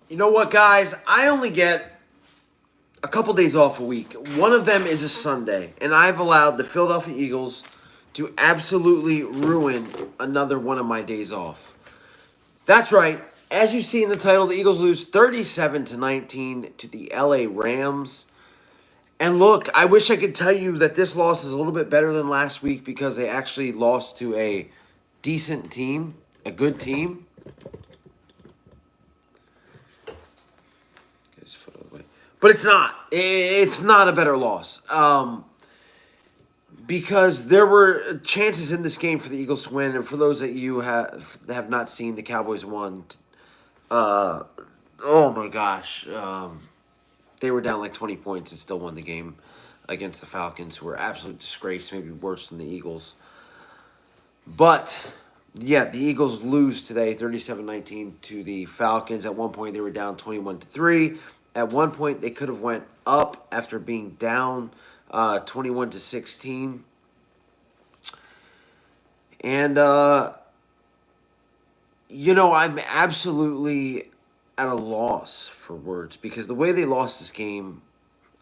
You know what, guys? I only get a couple days off a week. One of them is a Sunday, and I've allowed the Philadelphia Eagles to absolutely ruin another one of my days off. That's right. As you see in the title, the Eagles lose 37-19 to the LA Rams. And look, I wish I could tell you that this loss is a little bit better than last week because they actually lost to a decent team, a good team. But it's not. It's not a better loss. Because there were chances in this game for the Eagles to win, and for those that you have not seen, the Cowboys won. Oh my gosh, they were down like 20 points and still won the game against the Falcons, who were absolute disgrace, maybe worse than the Eagles. But yeah, the Eagles lose today, 37-19 to the Falcons. At one point, they were down 21-3. At one point, they could have went up after being down 21-16. And, I'm absolutely at a loss for words because the way they lost this game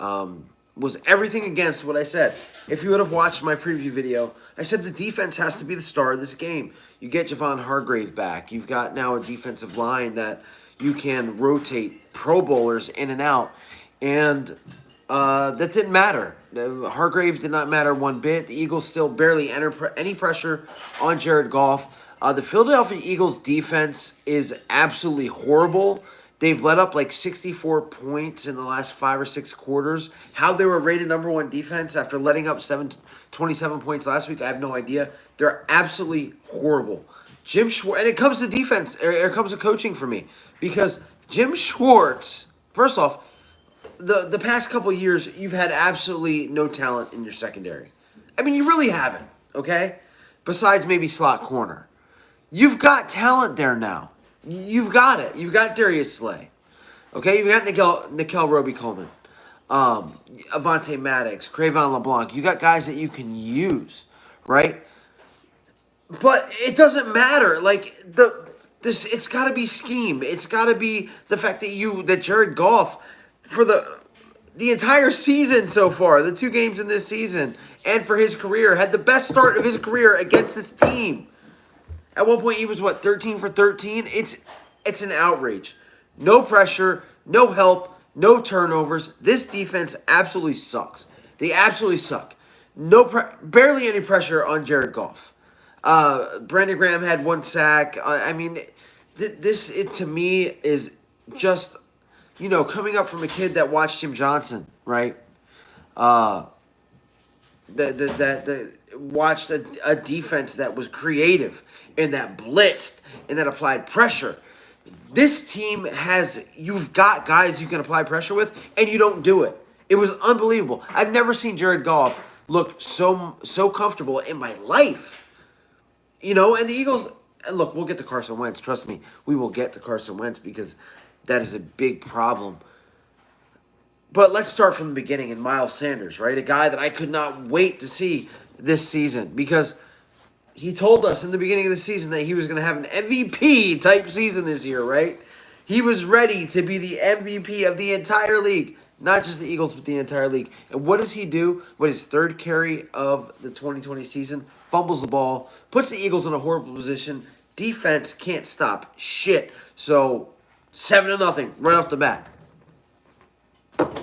was everything against what I said. If you would have watched my preview video, I said the defense has to be the star of this game. You get Javon Hargrave back. You've got now a defensive line that you can rotate Pro Bowlers in and out. And that didn't matter. Hargrave did not matter one bit. The Eagles still barely enter any pressure on Jared Goff. The Philadelphia Eagles defense is absolutely horrible. They've let up like 64 points in the last 5 or 6 quarters. How they were rated number one defense after letting up 27 points last week, I have no idea. They're absolutely horrible. Jim Schwartz, and it comes to defense, it comes to coaching for me. Because Jim Schwartz, first off, the past couple of years, you've had absolutely no talent in your secondary. I mean, you really haven't, okay? Besides maybe slot corner. You've got talent there now. You've got it. You've got Darius Slay. Okay? You've got Nickel Roby-Coleman. Avante Maddox, Cravon LeBlanc. You got guys that you can use, right? But it doesn't matter. Like, it's got to be scheme. It's got to be the fact that Jared Goff, for the entire season so far, the 2 games in this season, and for his career, had the best start of his career against this team. At one point, he was, 13 for 13? It's an outrage. No pressure, no help, no turnovers. This defense absolutely sucks. They absolutely suck. Barely any pressure on Jared Goff. Brandon Graham had 1 sack. This to me is just, coming up from a kid that watched Jim Johnson, right? That watched a defense that was creative and that blitzed and that applied pressure. This team you've got guys you can apply pressure with, and you don't do it. It was unbelievable. I've never seen Jared Goff look so comfortable in my life. And the Eagles, look, we'll get to Carson Wentz. Trust me, we will get to Carson Wentz because that is a big problem. But let's start from the beginning in Miles Sanders, right? A guy that I could not wait to see this season because he told us in the beginning of the season that he was going to have an MVP type season this year, right? He was ready to be the MVP of the entire league, not just the Eagles, but the entire league. And what does he do? What his 3rd carry of the 2020 season? Fumbles the ball, puts the Eagles in a horrible position. Defense can't stop shit. So 7-0 right off the bat.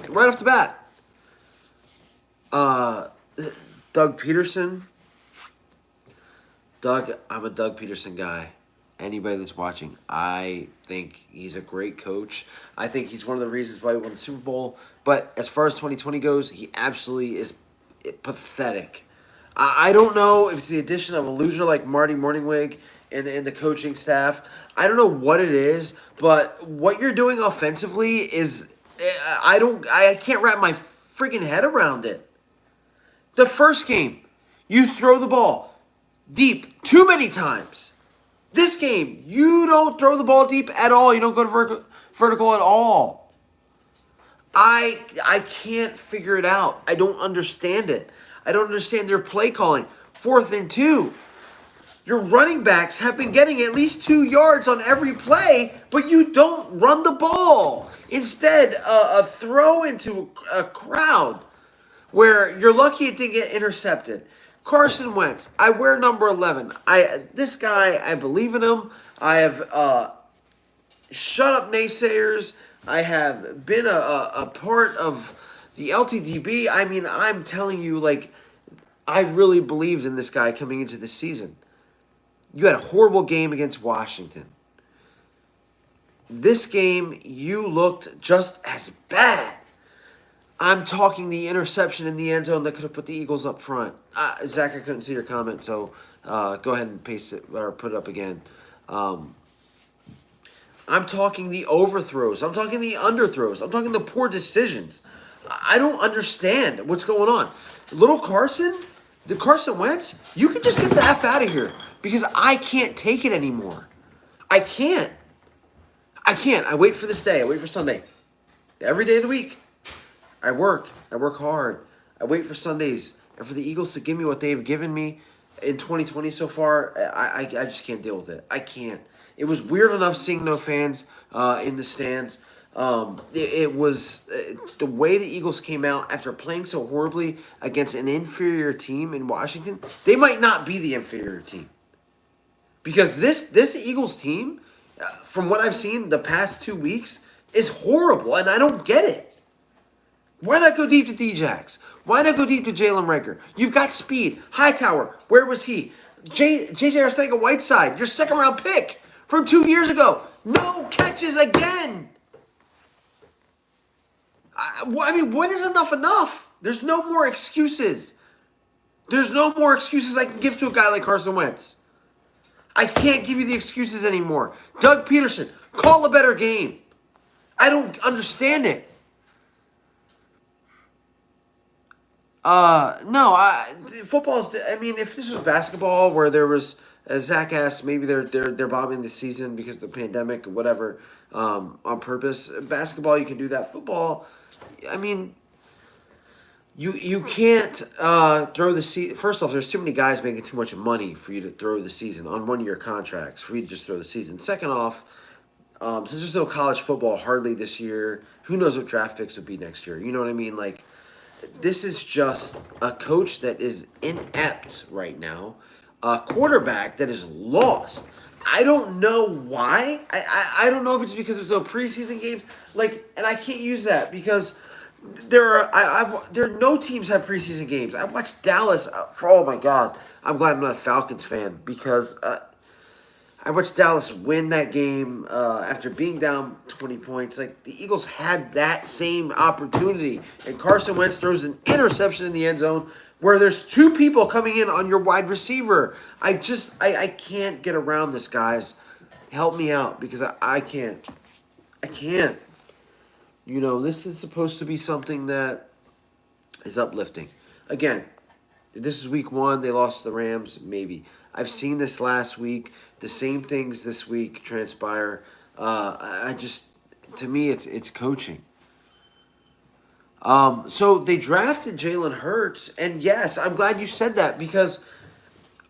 Right off the bat. Doug Peterson. I'm a Doug Peterson guy. Anybody that's watching, I think he's a great coach. I think he's one of the reasons why we won the Super Bowl. But as far as 2020 goes, he absolutely is pathetic. I don't know if it's the addition of a loser like Marty Morningwig and the coaching staff. I don't know what it is, but what you're doing offensively is I can't wrap my freaking head around it. The first game, you throw the ball deep too many times. This game, you don't throw the ball deep at all. You don't go to vertical at all. I can't figure it out. I don't understand it. I don't understand their play calling. 4th and 2. Your running backs have been getting at least 2 yards on every play, but you don't run the ball. Instead, a throw into a crowd where you're lucky it didn't get intercepted. Carson Wentz, I wear number 11. This guy, I believe in him. I have shut up naysayers. I have been a part of the LTDB. I mean, I'm telling you, like, I really believed in this guy coming into this season. You had a horrible game against Washington. This game, you looked just as bad. I'm talking the interception in the end zone that could have put the Eagles up front. Zach, I couldn't see your comment, so go ahead and paste it or put it up again. I'm talking the overthrows. I'm talking the underthrows. I'm talking the poor decisions. I don't understand what's going on. Little Carson, the Carson Wentz, you can just get the F out of here because I can't take it anymore. I can't. I wait for this day. I wait for Sunday. Every day of the week. I work hard. I wait for Sundays and for the Eagles to give me what they've given me in 2020 so far. I just can't deal with it. I can't. It was weird enough seeing no fans in the stands. It was the way the Eagles came out after playing so horribly against an inferior team in Washington. They might not be the inferior team because this Eagles team, from what I've seen the past 2 weeks, is horrible, and I don't get it. Why not go deep to D-Jax? Why not go deep to Jalen Reagor? You've got speed. Hightower, where was he? J.J. Arcega-Whiteside, your second-round pick from 2 years ago. No catches again. I mean, when is enough enough? There's no more excuses. There's no more excuses I can give to a guy like Carson Wentz. I can't give you the excuses anymore. Doug Peterson, call a better game. I don't understand it. No, football's. I mean, if this was basketball, where there was, as Zach asked, maybe they're bombing the season because of the pandemic or whatever, on purpose. Basketball, you can do that. Football, I mean, you can't throw the season. First off, there's too many guys making too much money for you to throw the season on one-year contracts for you to just throw the season. Second off, since there's no college football hardly this year, who knows what draft picks would be next year? You know what I mean? Like. This is just a coach that is inept right now, a quarterback that is lost. I don't know why. I don't know if it's because there's no preseason games. And I can't use that because there are no teams have preseason games. I watched Dallas oh my God. I'm glad I'm not a Falcons fan because I watched Dallas win that game after being down 20 points. Like, the Eagles had that same opportunity. And Carson Wentz throws an interception in the end zone where there's 2 people coming in on your wide receiver. I can't get around this, guys. Help me out because I can't. I can't. You know, this is supposed to be something that is uplifting. Again, this is week 1. They lost to the Rams. Maybe. I've seen this last week. The same things this week transpire. To me, it's coaching. So they drafted Jalen Hurts, and yes, I'm glad you said that because,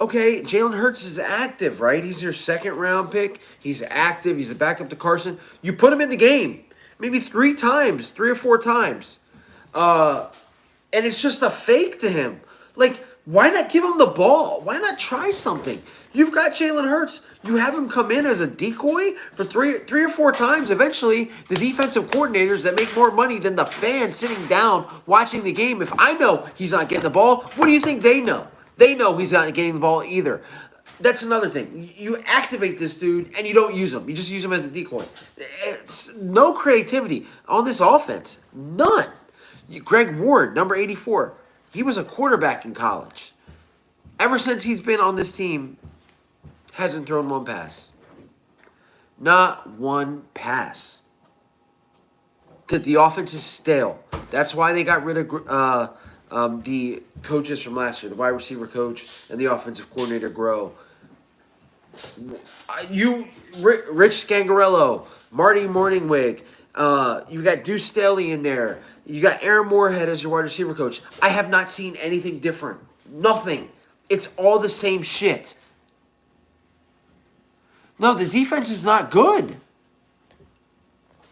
okay, Jalen Hurts is active, right? He's your second-round pick. He's active. He's a backup to Carson. You put him in the game maybe 3 or 4 times, and it's just a fake to him. Like, why not give him the ball? Why not try something? You've got Jalen Hurts. You have him come in as a decoy for three or 4 times. Eventually, the defensive coordinators that make more money than the fans sitting down watching the game. If I know he's not getting the ball, what do you think they know? They know he's not getting the ball either. That's another thing. You activate this dude and you don't use him. You just use him as a decoy. It's no creativity on this offense. None. Greg Ward, number 84. He was a quarterback in college. Ever since he's been on this team, hasn't thrown 1 pass. Not 1 pass. The offense is stale. That's why they got rid of the coaches from last year, the wide receiver coach and the offensive coordinator, Grow. Rich Scangarello, Marty Morningwig, you got Deuce Staley in there. You got Aaron Moorhead as your wide receiver coach. I have not seen anything different. Nothing. It's all the same shit. No, the defense is not good.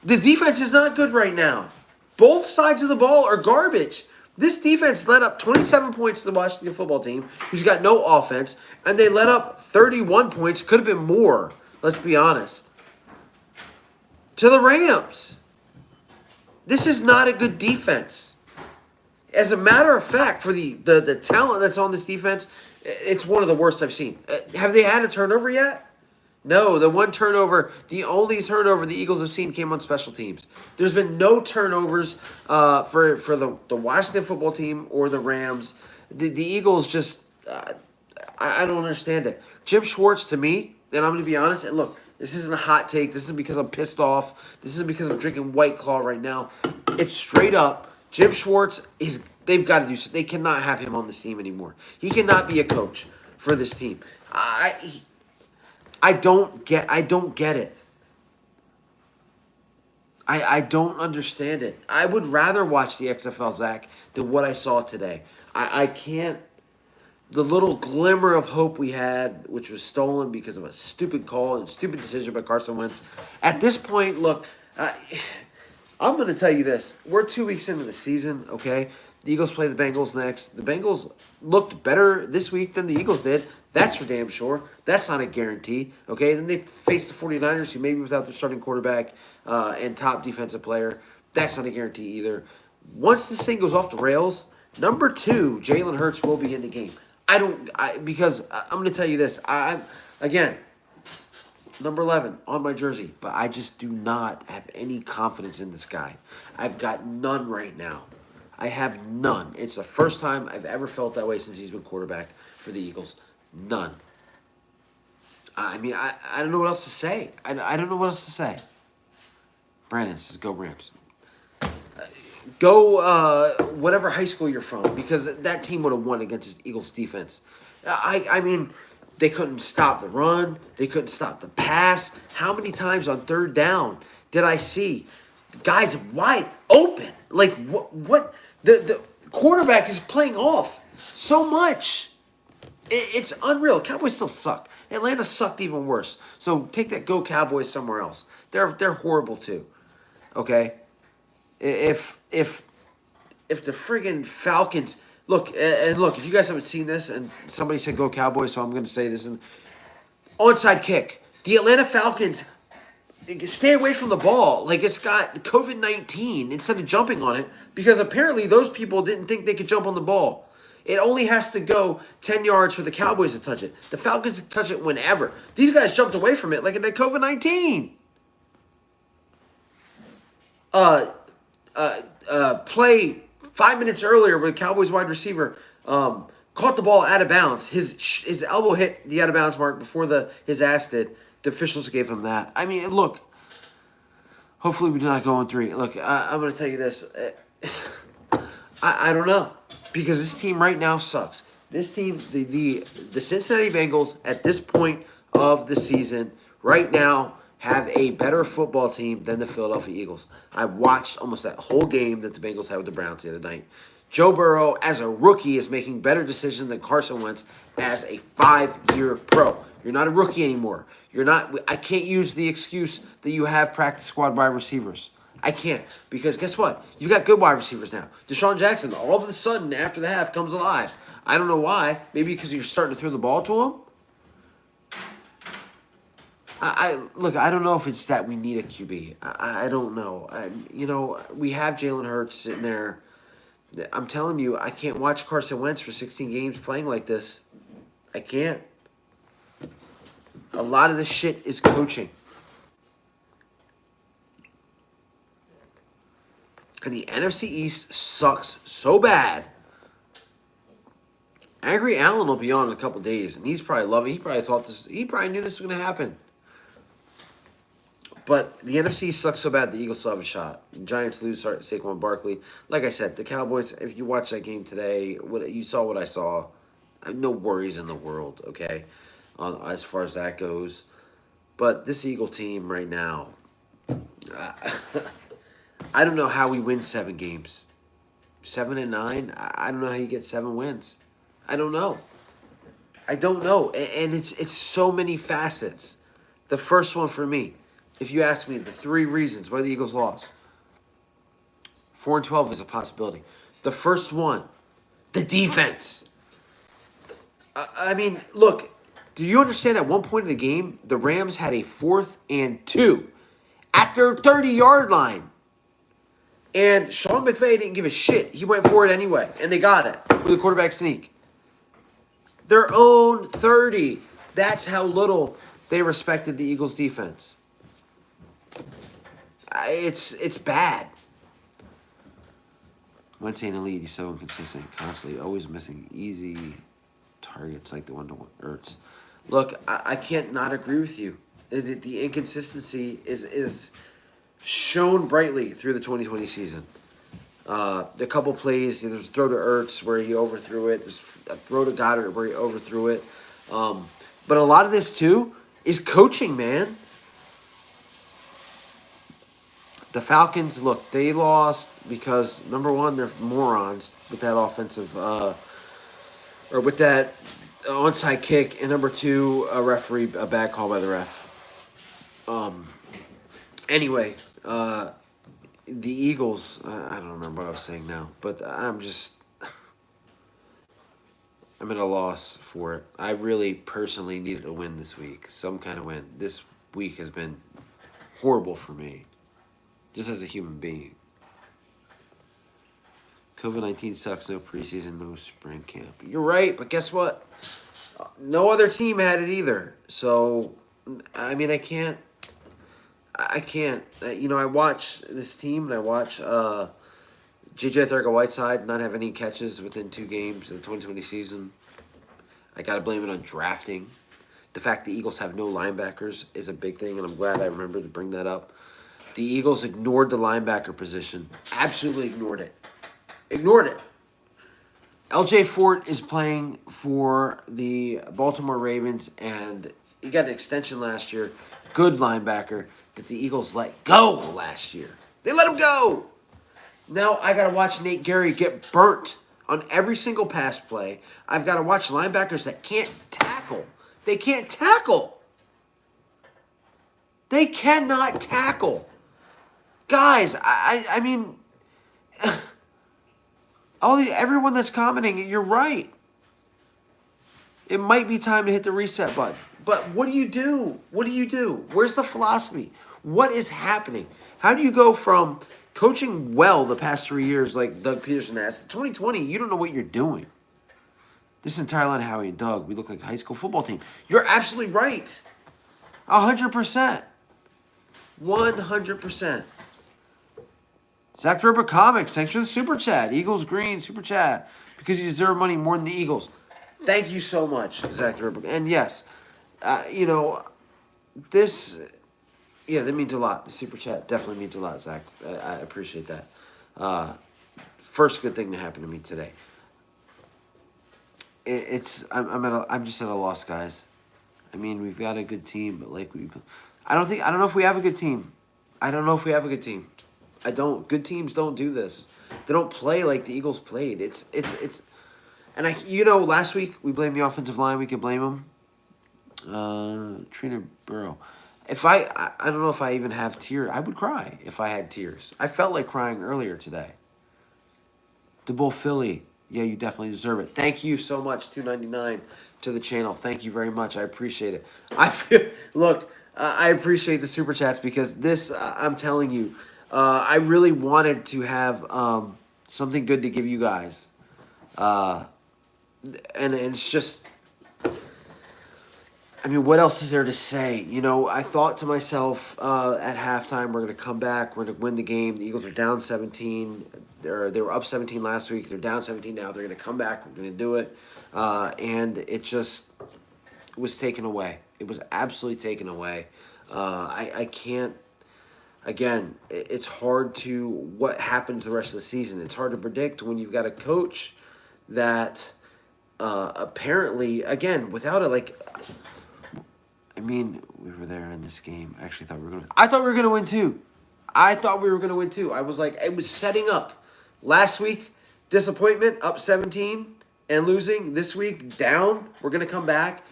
The defense is not good right now. Both sides of the ball are garbage. This defense let up 27 points to the Washington football team, who's got no offense, and they let up 31 points. Could have been more, let's be honest, to the Rams. This is not a good defense. As a matter of fact, for the talent that's on this defense, it's one of the worst I've seen. Have they had a turnover yet? No, the one turnover, the only turnover the Eagles have seen came on special teams. There's been no turnovers for the Washington football team or the Rams. The Eagles just, I don't understand it. Jim Schwartz, to me, and I'm going to be honest, and look, this isn't a hot take. This isn't because I'm pissed off. This isn't because I'm drinking White Claw right now. It's straight up, Jim Schwartz, they've got to do something. They cannot have him on this team anymore. He cannot be a coach for this team. I don't get it. I don't understand it. I would rather watch the XFL, Zach, than what I saw today. I can't. The little glimmer of hope we had, which was stolen because of a stupid call and stupid decision by Carson Wentz. At this point, look, I'm going to tell you this. We're 2 weeks into the season, okay? The Eagles play the Bengals next. The Bengals looked better this week than the Eagles did. That's for damn sure. That's not a guarantee, okay? Then they face the 49ers, who maybe without their starting quarterback and top defensive player. That's not a guarantee either. Once this thing goes off the rails, number 2, Jalen Hurts will be in the game. Because I'm going to tell you this. Again, number 11 on my jersey, but I just do not have any confidence in this guy. I've got none right now. I have none. It's the first time I've ever felt that way since he's been quarterback for the Eagles. None. I mean, I don't know what else to say. I don't know what else to say. Brandon says, go Rams. Go whatever high school you're from, because that team would have won against this Eagles defense. I mean, they couldn't stop the run. They couldn't stop the pass. How many times on third down did I see the guys wide open? Like, what? The quarterback is playing off so much. It's unreal. Cowboys still suck. Atlanta sucked even worse. So take that Go Cowboys somewhere else. They're horrible too. Okay? If the friggin' Falcons look, if you guys haven't seen this, and somebody said go Cowboys, so I'm going to say this, and onside kick, the Atlanta Falcons stay away from the ball like it's got COVID-19 instead of jumping on it, because apparently those people didn't think they could jump on the ball. It only has to go 10 yards for the Cowboys to touch it. The Falcons can touch it whenever. These guys jumped away from it like it had COVID-19. Play 5 minutes earlier where the Cowboys wide receiver caught the ball out of bounds. His elbow hit the out of bounds mark before his ass did. The officials gave him that. I mean, look, hopefully we do not go on 3. Look, I'm going to tell you this. I don't know, because this team right now sucks. This team, the Cincinnati Bengals at this point of the season right now have a better football team than the Philadelphia Eagles. I watched almost that whole game that the Bengals had with the Browns the other night. Joe Burrow, as a rookie, is making better decisions than Carson Wentz as a 5-year pro. You're not a rookie anymore. I can't use the excuse that you have practice squad wide receivers. I can't, because guess what? You got good wide receivers now. Deshaun Jackson, all of a sudden, after the half, comes alive. I don't know why. Maybe because you're starting to throw the ball to him? Look, I don't know if it's that we need a QB. I don't know. We have Jalen Hurts sitting there. I'm telling you, I can't watch Carson Wentz for 16 games playing like this. I can't. A lot of this shit is coaching. And the NFC East sucks so bad. Angry Allen will be on in a couple days, and he's probably loving. He probably knew this was going to happen. But the NFC sucks so bad the Eagles still have a shot. The Giants lose Saquon Barkley. Like I said, the Cowboys, if you watch that game today, you saw what I saw. I have no worries in the world, okay, as far as that goes. But this Eagle team right now, I don't know how we win 7 games. 7-9? I don't know how you get 7 wins. I don't know. And it's so many facets. The first one for me, if you ask me the 3 reasons why the Eagles lost, 4-12 is a possibility. The first one, the defense. I mean, look, do you understand at one point in the game, the Rams had a 4th and 2 at their 30-yard line. And Sean McVay didn't give a shit. He went for it anyway, and they got it with a quarterback sneak. Their own 30. That's how little they respected the Eagles' defense. It's bad. Wentz ain't elite. He's so inconsistent, constantly always missing easy targets like the one to Ertz. Look, I can't not agree with you. The inconsistency is shown brightly through the 2020 season. The couple plays, there's a throw to Ertz where he overthrew it. There's a throw to Goddard where he overthrew it. But a lot of this, too, is coaching, man. The Falcons, look, they lost because, number one, they're morons with that offensive, or with that onside kick. And number two, a bad call by the ref. Anyway, the Eagles, I don't remember what I was saying now, but I'm at a loss for it. I really personally needed a win this week, some kind of win. This week has been horrible for me, just as a human being. COVID-19 sucks, no preseason, no spring camp. You're right, but guess what? No other team had it either. So, I mean, I can't. I watch this team, and I watch J.J. Thurgood-Whiteside not have any catches within 2 games in the 2020 season. I got to blame it on drafting. The fact the Eagles have no linebackers is a big thing, and I'm glad I remembered to bring that up. The Eagles ignored the linebacker position. Absolutely ignored it. Ignored it. L.J. Fort is playing for the Baltimore Ravens, and he got an extension last year. Good linebacker that the Eagles let go last year. They let him go. Now I got to watch Nate Gary get burnt on every single pass play. I've got to watch linebackers that can't tackle. They can't tackle. They cannot tackle. Guys, I mean, everyone that's commenting, you're right. It might be time to hit the reset button. But what do you do? What do you do? Where's the philosophy? What is happening? How do you go from coaching well the past 3 years like Doug Peterson has to 2020, you don't know what you're doing. This entire line, Howie and Doug, we look like a high school football team. You're absolutely right. 100%. 100%. Zach Ripper Comics, thanks for the super chat. Eagles Green, super chat. Because you deserve money more than the Eagles. Thank you so much, Zach Ripper. And yes, that means a lot. The super chat definitely means a lot, Zach. I appreciate that. First good thing to happen to me today. I'm just at a loss, guys. I mean, we've got a good team, but I don't know if we have a good team. I don't. Good teams don't do this. They don't play like the Eagles played. And last week we blamed the offensive line. We could blame them. Trina Burrow. I don't know if I even have tears. I would cry if I had tears. I felt like crying earlier today. The Bull Philly. Yeah, you definitely deserve it. Thank you so much, $2.99 to the channel. Thank you very much. I appreciate it. I appreciate the super chats because this, I'm telling you, I really wanted to have something good to give you guys. And it's just, I mean, what else is there to say? I thought to myself at halftime, we're going to come back. We're going to win the game. The Eagles are down 17. They were up 17 last week. They're down 17 now. They're going to come back. We're going to do it. And it just was taken away. It was absolutely taken away. I can't. Again, it's hard to what happens the rest of the season. It's hard to predict when you've got a coach that apparently, again, without we were there in this game. I actually thought we were going to. I thought we were going to win too. I was like, it was setting up. Last week, disappointment, up 17 and losing. This week, down. We're going to come back.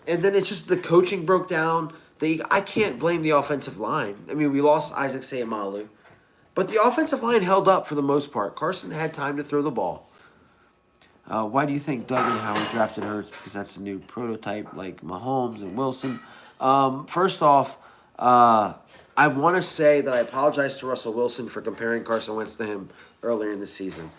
And then it's just the coaching broke down. I can't blame the offensive line. I mean, we lost Isaac Seumalo, but the offensive line held up for the most part. Carson had time to throw the ball. Why do you think Doug and Howard drafted Hurts? Because that's a new prototype like Mahomes and Wilson. First off, I want to say that I apologize to Russell Wilson for comparing Carson Wentz to him earlier in the season.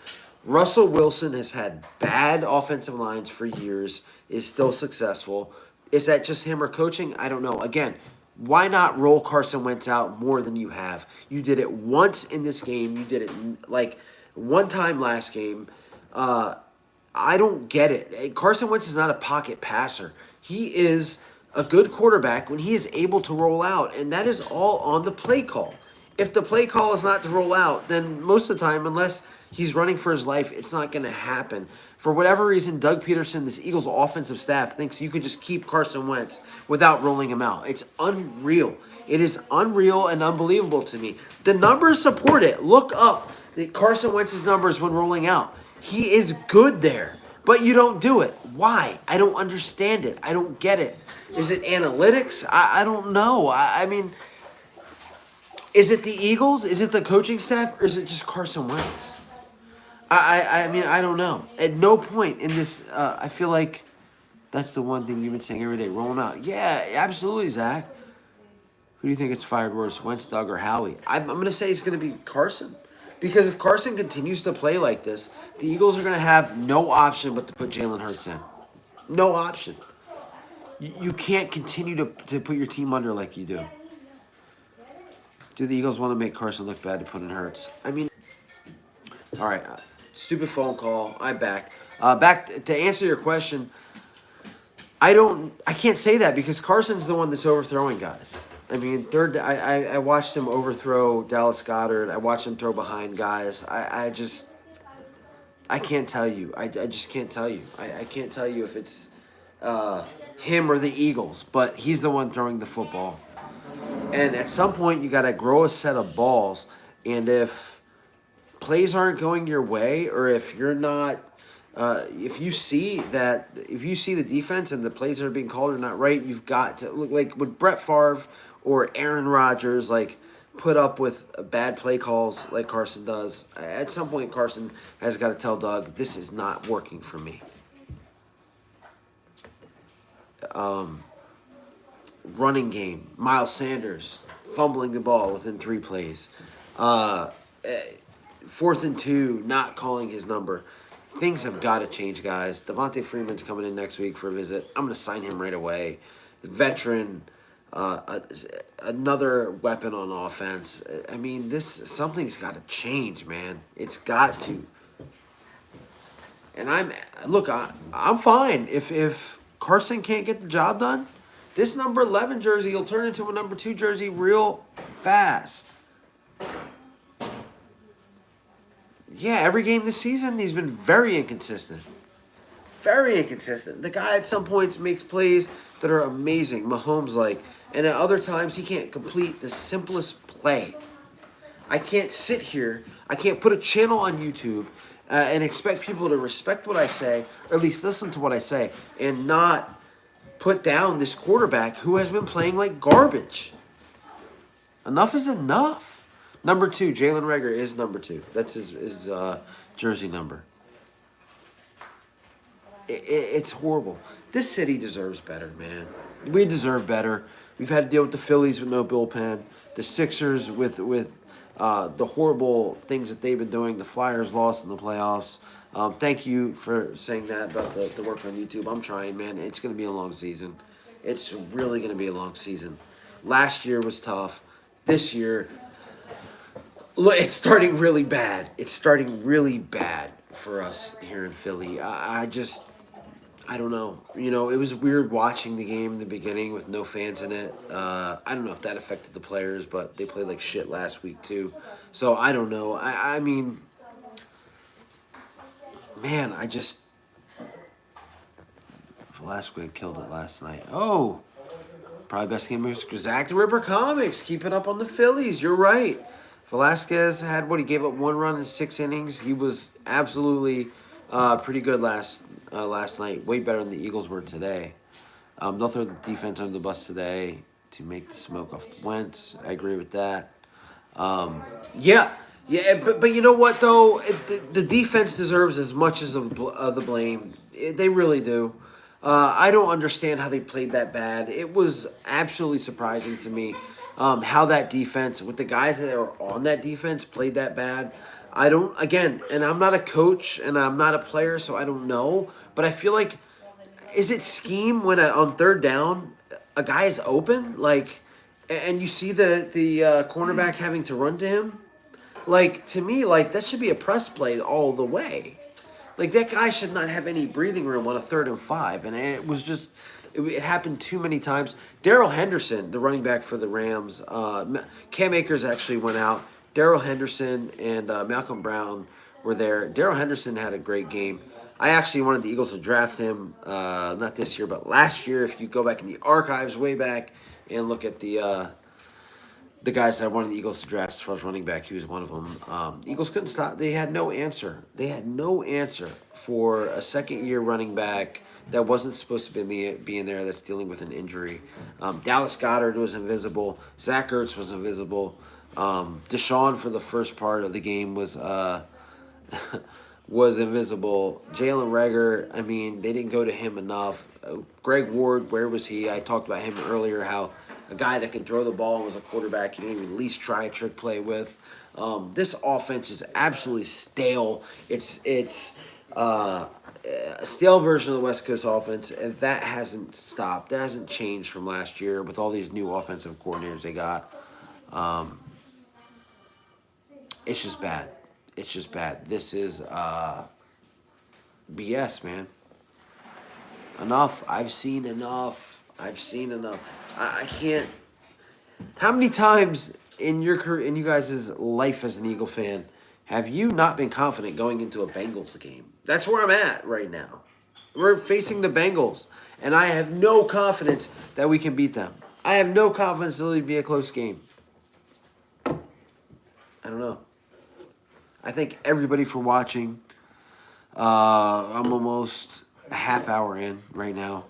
Russell Wilson has had bad offensive lines for years, is still successful. Is that just him or coaching? I don't know. Again, why not roll Carson Wentz out more than you have? You did it once in this game. You did it like one time last game. I don't get it. Carson Wentz is not a pocket passer. He is a good quarterback when he is able to roll out, and that is all on the play call. If the play call is not to roll out, then most of the time, unless he's running for his life, it's not going to happen. For whatever reason, Doug Peterson, this Eagles offensive staff, thinks you could just keep Carson Wentz without rolling him out. It's unreal. It is unreal and unbelievable to me. The numbers support it. Look up Carson Wentz's numbers when rolling out. He is good there, but you don't do it. Why? I don't understand it. I don't get it. Is it analytics? I don't know. I mean, is it the Eagles? Is it the coaching staff? Or is it just Carson Wentz? I mean, I don't know. At no point in this, I feel like that's the one thing you've been saying every day. Roll him out. Yeah, absolutely, Zach. Who do you think gets fired worse, Wentz, Doug, or Howie? I'm going to say it's going to be Carson. Because if Carson continues to play like this, the Eagles are going to have no option but to put Jalen Hurts in. No option. You can't continue to put your team under like you do. Do the Eagles want to make Carson look bad to put in Hurts? I mean, all right, stupid phone call. I'm back. Back to answer your question. I can't say that because Carson's the one that's overthrowing guys. I mean, I watched him overthrow Dallas Goedert. I watched him throw behind guys. I can't tell you. I just can't tell you. I can't tell you if it's him or the Eagles, but he's the one throwing the football. And at some point, you got to grow a set of balls. And if plays aren't going your way, or if you're not, if you see the defense and the plays that are being called are not right, you've got to look like with Brett Favre or Aaron Rodgers, like put up with bad play calls like Carson does. At some point, Carson has got to tell Doug, this is not working for me. Running game, Miles Sanders fumbling the ball within 3 plays. 4th and 2, not calling his number. Things have got to change, guys. Devontae Freeman's coming in next week for a visit. I'm going to sign him right away. Veteran, another weapon on offense. I mean, something's got to change, man. It's got to. And I'm fine if Carson can't get the job done. This number 11 jersey will turn into a number 2 jersey real fast. Yeah, every game this season, he's been very inconsistent. Very inconsistent. The guy at some points makes plays that are amazing, Mahomes-like. And at other times, he can't complete the simplest play. I can't sit here, I can't put a channel on YouTube and expect people to respect what I say, or at least listen to what I say, and not put down this quarterback who has been playing like garbage. Enough is enough. Number 2, Jalen Reagor is number 2. That's his jersey number. It's horrible. This city deserves better, man. We deserve better. We've had to deal with the Phillies with no bullpen, the Sixers with the horrible things that they've been doing. The Flyers lost in the playoffs. Thank you for saying that about the work on YouTube. I'm trying, man. It's going to be a long season. It's really going to be a long season. Last year was tough. This year, it's starting really bad. It's starting really bad for us here in Philly. I don't know. You know, it was weird watching the game in the beginning with no fans in it. I don't know if that affected the players, but they played like shit last week too. So I don't know. I mean, man, Velasquez killed it last night. Oh, probably best game of Zach the Ripper Comics. Keep it up on the Phillies. You're right. Velasquez had he gave up 1 run in 6 innings. He was absolutely pretty good last night. Way better than the Eagles were today. They'll throw the defense under the bus today. to make the smoke off the Wentz. I agree with that. Yeah, yeah, but you know what though, the defense deserves as much as of the blame. They really do. I don't understand how they played that bad. It was absolutely surprising to me how that defense, with the guys that are on that defense, played that bad. I don't, again, and I'm not a coach and I'm not a player, so I don't know. But I feel like, is it scheme when on third down a guy is open, like, and you see the cornerback having to run to him? Like, to me, like, that should be a press play all the way. Like, that guy should not have any breathing room on a 3rd and 5. And it was just, it happened too many times. Darrell Henderson, the running back for the Rams, Cam Akers actually went out. Darrell Henderson and Malcolm Brown were there. Darrell Henderson had a great game. I actually wanted the Eagles to draft him, not this year, but last year. If you go back in the archives way back and look at the guys that wanted the Eagles to draft as far as running back, he was one of them. Eagles couldn't stop. They had no answer. They had no answer for a second-year running back that wasn't supposed to be in there, that's dealing with an injury. Dallas Goedert was invisible. Zach Ertz was invisible. Deshaun for the first part of the game was was invisible. Jalen Reagor, I mean, they didn't go to him enough. Greg Ward, where was he? I talked about him earlier, how a guy that can throw the ball and was a quarterback you didn't even at least try a trick play with. This offense is absolutely stale. It's a stale version of the West Coast offense, and that hasn't stopped. That hasn't changed from last year with all these new offensive coordinators they got. It's just bad. It's just bad. This is BS, man. Enough. I've seen enough. I can't. How many times in your career, in you guys' life as an Eagle fan, have you not been confident going into a Bengals game? That's where I'm at right now. We're facing the Bengals, and I have no confidence that we can beat them. I have no confidence it'll be a close game. I don't know. I thank everybody for watching. I'm almost a half hour in right now.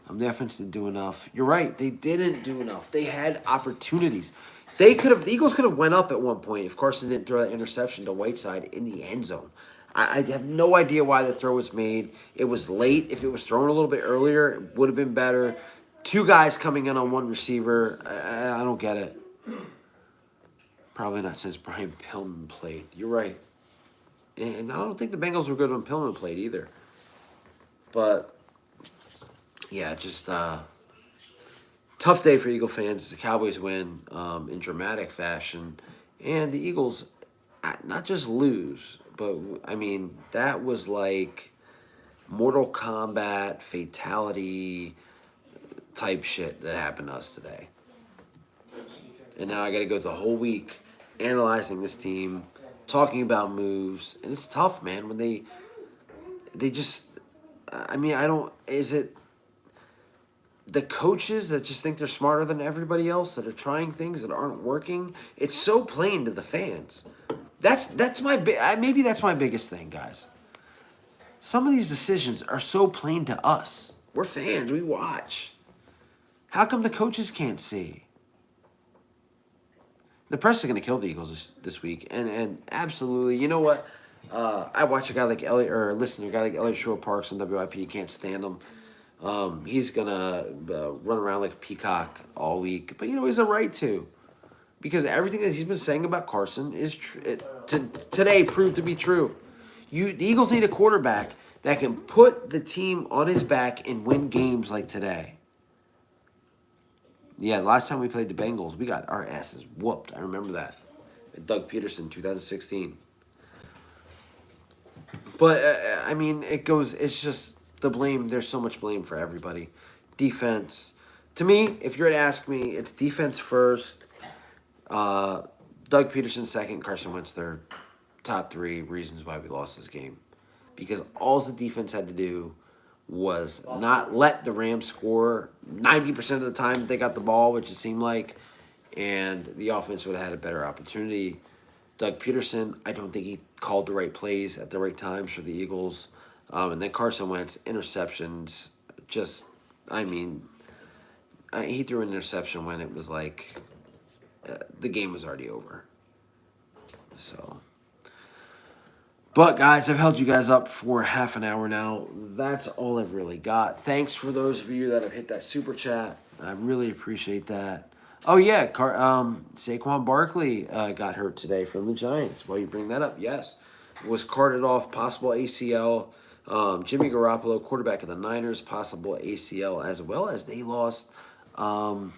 The offense didn't do enough. You're right. They didn't do enough. They had opportunities. The Eagles could have went up at one point if Carson didn't throw that interception to Whiteside in the end zone. I have no idea why the throw was made. It was late. If it was thrown a little bit earlier, it would have been better. 2 guys coming in on 1 receiver. I don't get it. Probably not since Brian Pillman played. You're right. And I don't think the Bengals were good when Pillman played either. But, yeah, just tough day for Eagle fans. The Cowboys win in dramatic fashion. And the Eagles not just lose, but, I mean, that was like Mortal Kombat fatality type shit that happened to us today. And now I got to go the whole week analyzing this team, talking about moves, and it's tough, man, when they just, I mean, is it the coaches that just think they're smarter than everybody else, that are trying things that aren't working? It's so plain to the fans. That's my maybe that's my biggest thing, guys. Some of these decisions are so plain to us. We're fans, we watch. How come the coaches can't see? The press is going to kill the Eagles this week, and absolutely, you know what? I watch a guy like Elliot, or listen to a guy like Elliot Shore Parks on WIP. Can't stand him. He's gonna run around like a peacock all week, but you know he's a right to, because everything that he's been saying about Carson is today proved to be true. The Eagles need a quarterback that can put the team on his back and win games like today. Yeah, last time we played the Bengals, we got our asses whooped. I remember that. Doug Peterson, 2016. But, I mean, it's just the blame. There's so much blame for everybody. Defense. To me, if you're to ask me, it's defense first. Doug Peterson second, Carson Wentz third. Top 3 reasons why we lost this game. Because all the defense had to do was not let the Rams score 90% of the time they got the ball, which it seemed like, and the offense would have had a better opportunity. Doug Peterson, I don't think he called the right plays at the right times for the Eagles. And then Carson Wentz, interceptions, just, I mean, he threw an interception when it was like the game was already over. So, but guys, I've held you guys up for half an hour now. That's all I've really got. Thanks for those of you that have hit that super chat. I really appreciate that. Oh yeah, Saquon Barkley got hurt today from the Giants. Well, you bring that up, yes, was carted off, possible ACL. Jimmy Garoppolo, quarterback of the Niners, possible ACL, as well as they lost. No,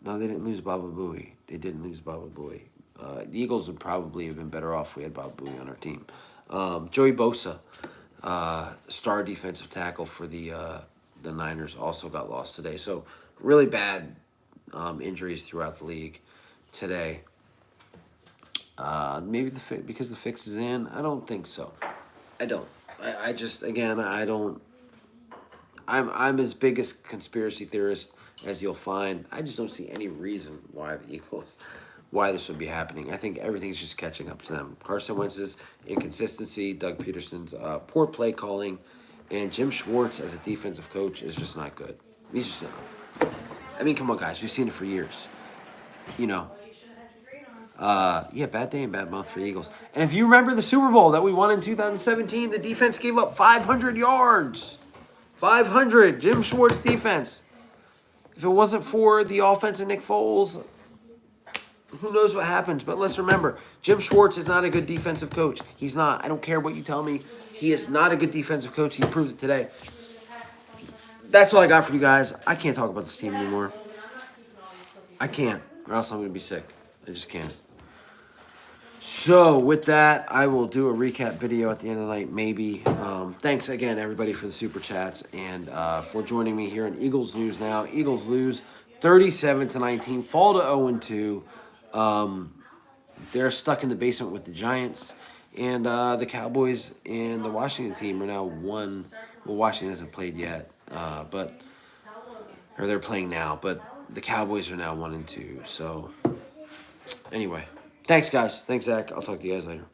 they didn't lose Baba Booey. They didn't lose Baba Booey. The Eagles would probably have been better off if we had Baba Booey on our team. Joey Bosa, star defensive tackle for the Niners, also got lost today. So really bad injuries throughout the league today. Maybe because the fix is in. I don't think so. I don't. I just, again, I don't. I'm as big a conspiracy theorist as you'll find. I just don't see any reason why the Eagles, why this would be happening. I think everything's just catching up to them. Carson Wentz's inconsistency, Doug Peterson's poor play calling, and Jim Schwartz as a defensive coach is just not good. He's just not. I mean, come on, guys. We've seen it for years. You know. Yeah, bad day and bad month for the Eagles. And if you remember the Super Bowl that we won in 2017, the defense gave up 500 yards. 500. Jim Schwartz defense. If it wasn't for the offense and Nick Foles, who knows what happens. But let's remember, Jim Schwartz is not a good defensive coach. He's not. I don't care what you tell me. He is not a good defensive coach. He proved it today. That's all I got for you guys. I can't talk about this team anymore. I can't, or else I'm going to be sick. I just can't. So with that, I will do a recap video at the end of the night, maybe. Thanks again, everybody, for the super chats and for joining me here in Eagles News Now. Eagles lose 37-19, fall to 0-2. They're stuck in the basement with the Giants, and the Cowboys and the Washington team are now one. Well, Washington hasn't played yet, or they're playing now, but the Cowboys are now 1-2. So anyway. Thanks, guys. Thanks, Zach. I'll talk to you guys later.